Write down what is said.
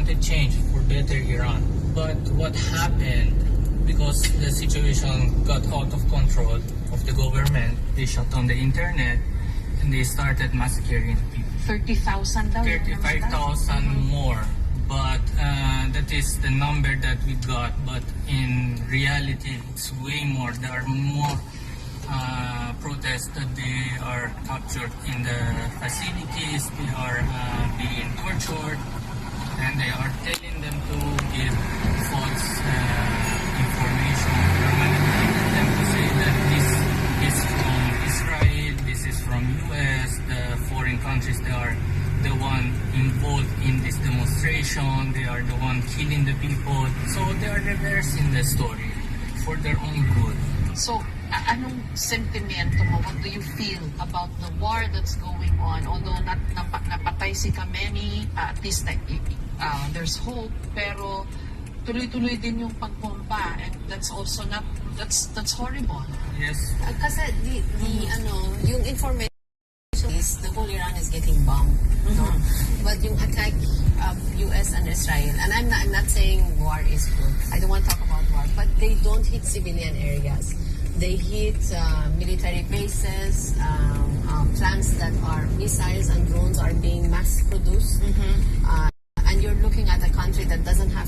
wanted change for better Iran. But what happened, because the situation got out of control of the government, they shut down the internet and they started massacring people. 30,000 daw. 35,000 more. But that is the number that we got. But in reality, it's way more. There are more protests that they are captured in the facilities. They are being tortured, and they are telling them to give false information. They're manipulating them to say that this is from Israel, this is from US, the foreign countries. They are the one involved in this demonstration. They are the one killing the people. So they are reversing the story for their own good. So, anong sentimiento mo? What do you feel about the war that's going on? Although napatay si Khamenei, at least there's hope, pero tuloy-tuloy din yung pagpompa, and that's also not, that's horrible. Yes. Kasi yung information is the whole Iran is getting bombed. No? But yung attack of US and Israel, and I'm not saying war is good. I don't want to talk about war, but they don't hit civilian areas. They hit military bases, plants that are missiles and drones are being mass produced. And you're looking at a country that doesn't have